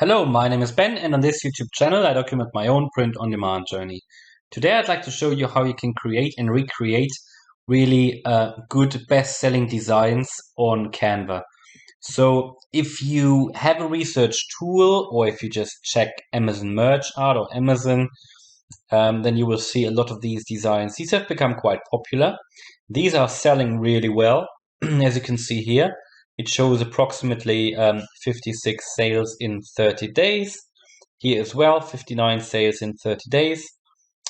Hello, my name is Ben, and on this YouTube channel I document my own print-on-demand journey. Today I'd like to show you how you can create and recreate really good best-selling designs on Canva. So if you have a research tool or if you just check Amazon Merch Art or Amazon, then you will see a lot of these designs. These have become quite popular. These are selling really well, as you can see here. It shows approximately 56 sales in 30 days. Here as well, 59 sales in 30 days.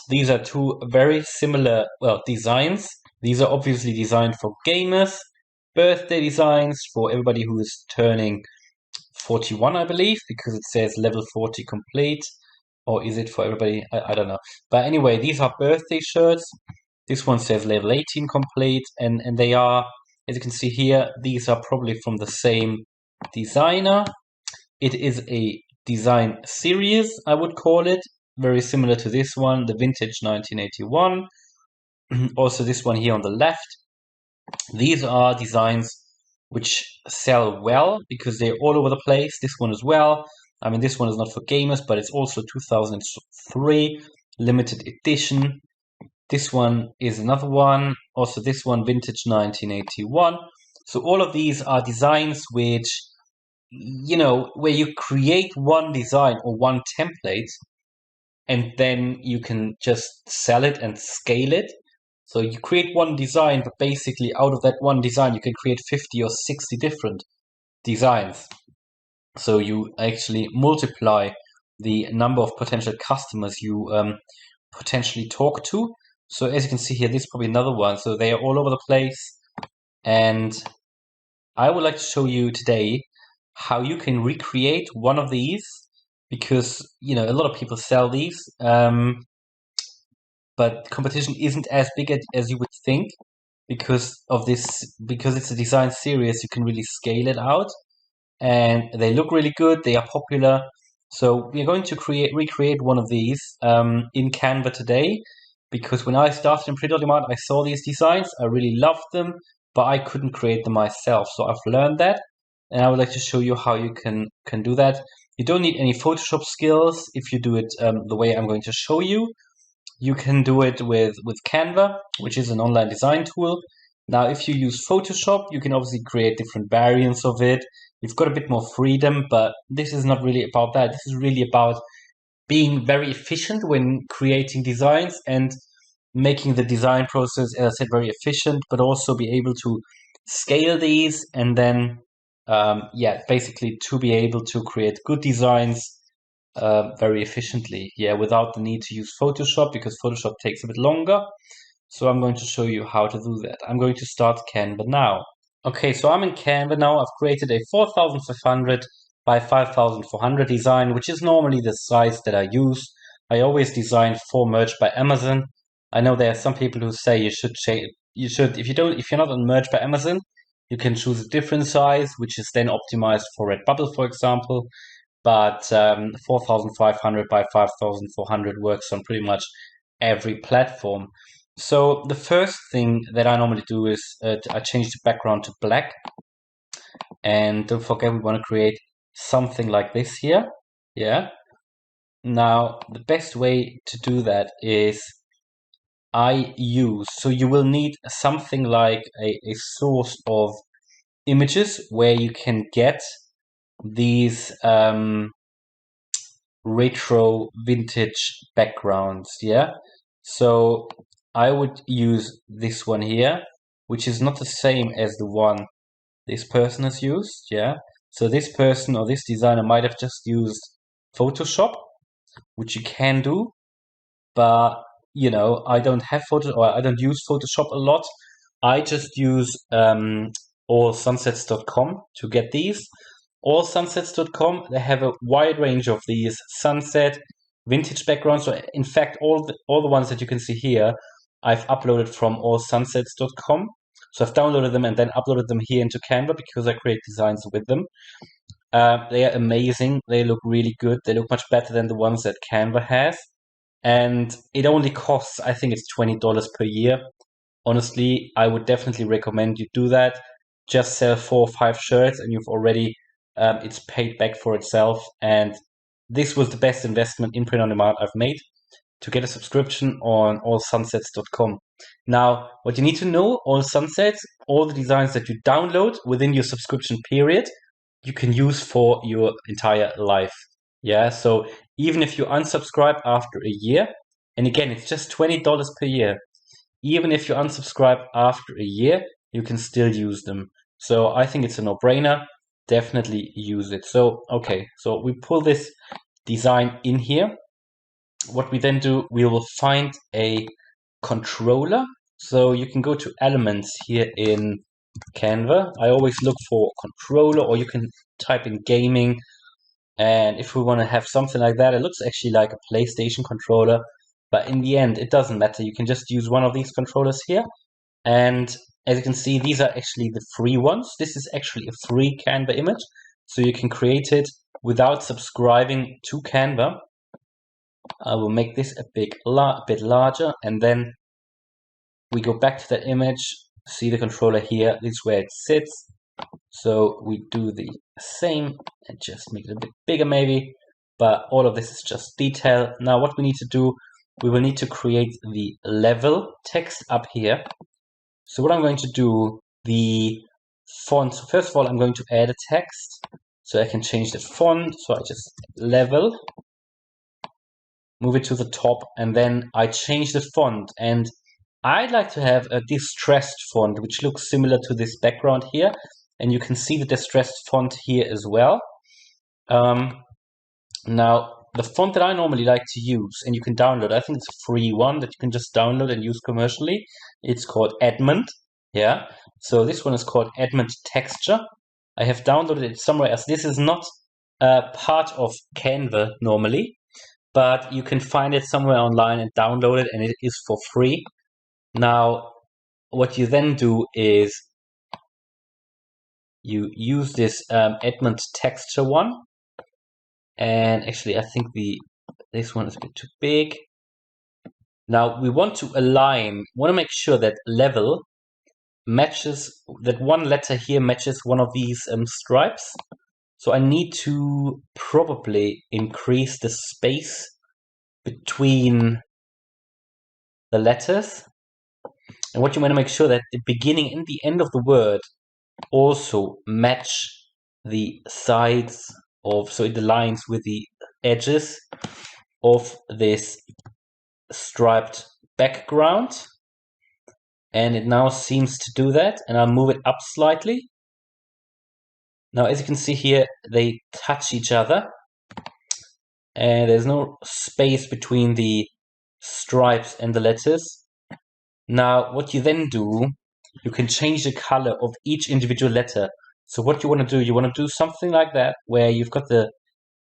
These are two very similar, designs. These are obviously designed for gamers, birthday designs for everybody who is turning 41, I believe, because it says level 40 complete. Or is it for everybody? I don't know. But anyway, these are birthday shirts. This one says level 18 complete, and they are, as you can see here, these are probably from the same designer. It is a design series, I would call it, very similar to this one, the vintage 1981. Also this one here on the left. These are designs which sell well because they're all over the place. This one as well. I mean, this one is not for gamers, but it's also 2003 limited edition. This one is another one. Also this one, vintage 1981. So all of these are designs which, where you create one design or one template and then you can just sell it and scale it. So you create one design, but basically out of that one design, you can create 50 or 60 different designs. So you actually multiply the number of potential customers you potentially talk to. So as you can see here, this is probably another one. So they are all over the place. And I would like to show you today how you can recreate one of these because, a lot of people sell these. But competition isn't as big as you would think because it's a design series. You can really scale it out, and they look really good. They are popular, so we're going to recreate one of these in Canva today. Because when I started in print on demand, I saw these designs. I really loved them, but I couldn't create them myself. So I've learned that, and I would like to show you how you can do that. You don't need any Photoshop skills if you do it the way I'm going to show you. You can do it with Canva, which is an online design tool. Now, if you use Photoshop, you can obviously create different variants of it. You've got a bit more freedom, but this is not really about that. This is really about being very efficient when creating designs and making the design process, as I said, very efficient, but also be able to scale these and then, basically to be able to create good designs very efficiently, without the need to use Photoshop because Photoshop takes a bit longer. So I'm going to show you how to do that. I'm going to start Canva now. Okay, so I'm in Canva now. I've created a 4500 by 5400 design, which is normally the size that I use. I always design for Merch by Amazon. I know there are some people who say you should if you're not on Merch by Amazon, you can choose a different size, which is then optimized for Redbubble, for example. But 4500 by 5400 works on pretty much every platform. So the first thing that I normally do is I change the background to black. And don't forget, we want to create something like this here. Yeah. Now, the best way to do that is so you will need something like a source of images where you can get these retro vintage backgrounds. So I would use this one here, which is not the same as the one this person has used. So this person or this designer might have just used Photoshop, which you can do, but I don't have I don't use Photoshop a lot. I just use allsunsets.com to get these. Allsunsets.com, they have a wide range of these sunset vintage backgrounds. So in fact, all the ones that you can see here, I've uploaded from allsunsets.com. So I've downloaded them and then uploaded them here into Canva because I create designs with them. They are amazing. They look really good. They look much better than the ones that Canva has. And it only costs, I think it's $20 per year. Honestly, I would definitely recommend you do that. Just sell 4 or 5 shirts and you've already, it's paid back for itself. And this was the best investment in print on demand I've made, to get a subscription on allsunsets.com. Now, what you need to know, All Sunsets, all the designs that you download within your subscription period, you can use for your entire life. Yeah, so even if you unsubscribe after a year, and again, it's just $20 per year. Even if you unsubscribe after a year, you can still use them. So I think it's a no-brainer. Definitely use it. So, okay, so we pull this design in here. What we then do, we will find a controller. So you can go to elements here in Canva. I always look for controller, or you can type in gaming. And if we want to have something like that, it looks actually like a PlayStation controller. But in the end, it doesn't matter. You can just use one of these controllers here. And as you can see, these are actually the free ones. This is actually a free Canva image. So you can create it without subscribing to Canva. I will make this a bit larger, and then we go back to that image, see the controller here, this is where it sits. So we do the same and just make it a bit bigger maybe, but all of this is just detail. Now what we need to do, we will need to create the level text up here. So what I'm going to do, the font, so first of all, I'm going to add a text, so I can change the font. So I just level, move it to the top, and then I change the font. And I'd like to have a distressed font, which looks similar to this background here. And you can see the distressed font here as well. Now, the font that I normally like to use, and you can download, I think it's a free one that you can just download and use commercially. It's called Edmund. Yeah. So this one is called Edmund Texture. I have downloaded it somewhere else. This is not part of Canva normally, but you can find it somewhere online and download it, and it is for free. Now, what you then do is you use this Edmund Texture one, and actually I think this one is a bit too big. Now we want to make sure that level matches, that one letter here matches one of these stripes. So I need to probably increase the space between the letters. And what you want to make sure that the beginning and the end of the word also match the sides of, so it aligns with the edges of this striped background. And it now seems to do that, and I'll move it up slightly. Now, as you can see here, they touch each other, and there's no space between the stripes and the letters. Now, what you then do, you can change the color of each individual letter. So what you want to do, you want to do something like that, where you've got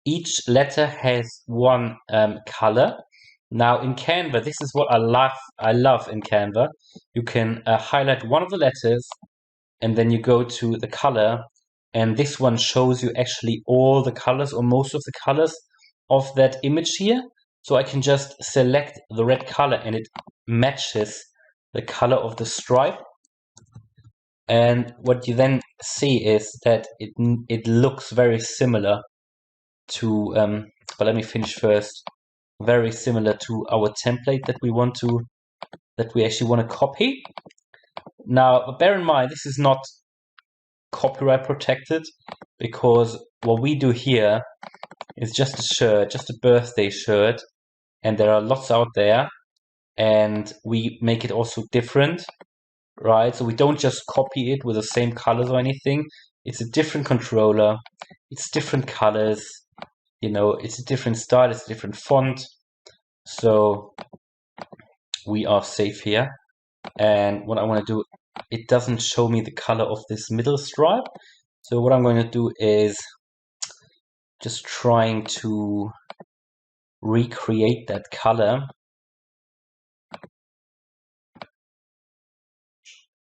each letter has one color. Now in Canva, this is what I love in Canva. You can highlight one of the letters, and then you go to the color, and this one shows you actually all the colors, or most of the colors of that image here. So I can just select the red color, and it matches the color of the stripe. And what you then see is that it looks very similar to, but let me finish first, very similar to our template that we actually want to copy. Now, bear in mind, this is not copyright protected, because what we do here is just a shirt, just a birthday shirt, and there are lots out there, and we make it also different, right? So we don't just copy it with the same colors or anything. It's a different controller, it's different colors, it's a different style, it's a different font. So we are safe here. And what I want to do, it doesn't show me the color of this middle stripe. So what I'm going to do is just trying to recreate that color.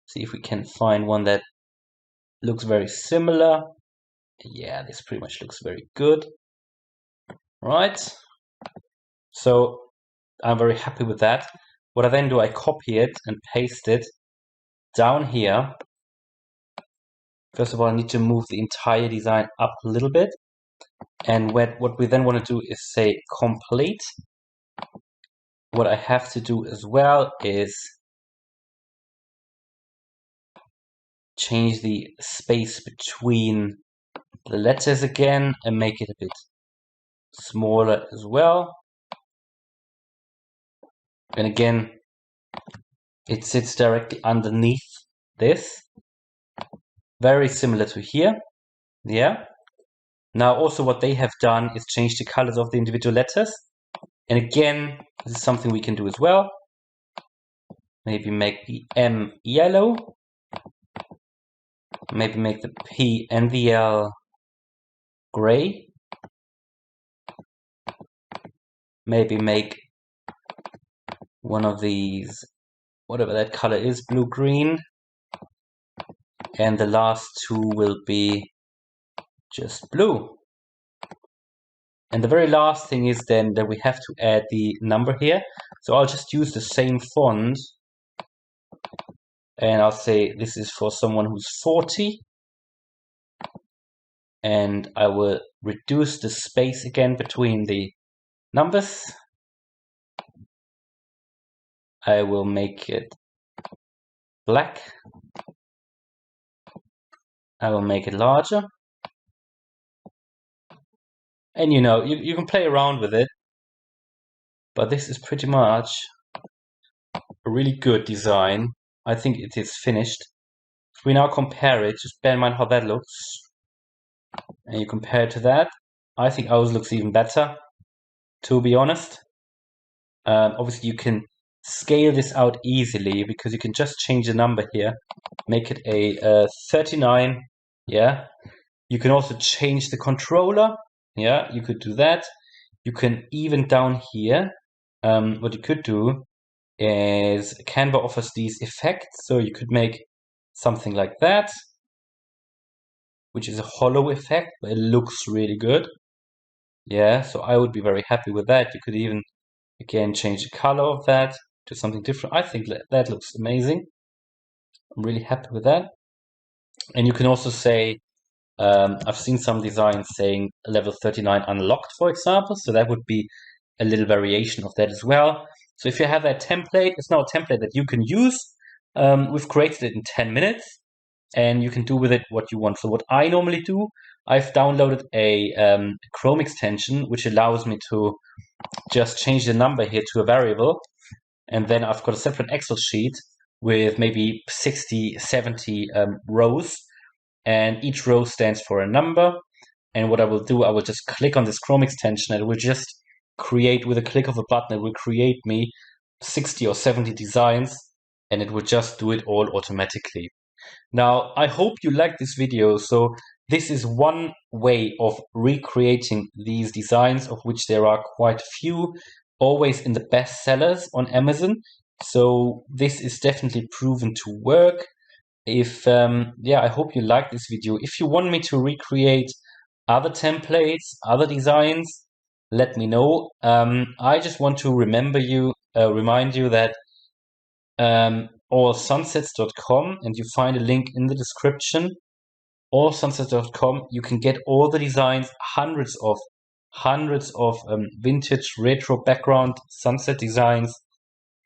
See if we can find one that looks very similar. Yeah, this pretty much looks very good. Right. So I'm very happy with that. What I then do, I copy it and paste it down here. First of all, I need to move the entire design up a little bit. And what we then want to do is say complete. What I have to do as well is change the space between the letters again and make it a bit smaller as well. And again, it sits directly underneath this. Very similar to here. Yeah. Now also what they have done is change the colors of the individual letters. And again, this is something we can do as well. Maybe make the M yellow. Maybe make the P and the L gray. Maybe make one of these, whatever that color is, blue-green. And the last two will be just blue. And the very last thing is then that we have to add the number here. So I'll just use the same font. And I'll say this is for someone who's 40. And I will reduce the space again between the numbers. I will make it black. I will make it larger. And you know, you can play around with it. But this is pretty much a really good design. I think it is finished. If we now compare it, just bear in mind how that looks. And you compare it to that. I think ours looks even better, to be honest. Obviously, you can scale this out easily because you can just change the number here. Make it a 39. Yeah. You can also change the controller. Yeah, you could do that. You can even down here, what you could do is Canva offers these effects. So you could make something like that, which is a hollow effect, but it looks really good. Yeah, so I would be very happy with that. You could even, again, change the color of that to something different. I think that looks amazing. I'm really happy with that. And you can also say, I've seen some designs saying level 39 unlocked, for example. So that would be a little variation of that as well. So if you have that template, it's now a template that you can use. We've created it in 10 minutes and you can do with it what you want. So what I normally do, I've downloaded a Chrome extension, which allows me to just change the number here to a variable. And then I've got a separate Excel sheet with maybe 60, 70 rows. And each row stands for a number. And what I will do, I will just click on this Chrome extension and it will just create, with a click of a button, it will create me 60 or 70 designs and it will just do it all automatically. Now, I hope you liked this video. So this is one way of recreating these designs, of which there are quite a few, always in the best sellers on Amazon. So this is definitely proven to work. If yeah, I hope you like this video. If you want me to recreate other templates, other designs, let me know. I just want to remind you that allsunsets.com, and you find a link in the description. Allsunsets.com, you can get all the designs, hundreds of vintage retro background sunset designs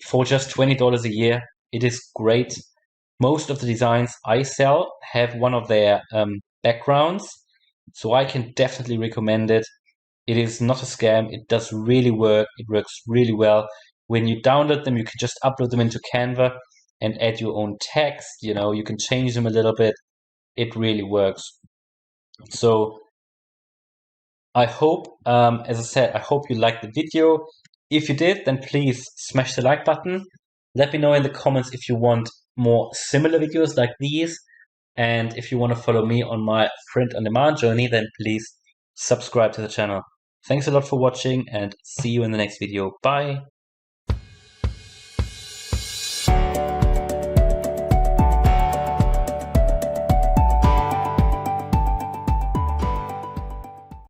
for just $20 a year. It is great. Most of the designs I sell have one of their backgrounds, so I can definitely recommend it. It is not a scam. It does really work. It works really well. When you download them, you can just upload them into Canva and add your own text. You know, you can change them a little bit. It really works. So I hope, as I said, I hope you liked the video. If you did, then please smash the like button. Let me know in the comments if you want more similar videos like these. And if you want to follow me on my print-on-demand journey, then please subscribe to the channel. Thanks a lot for watching and see you in the next video. Bye.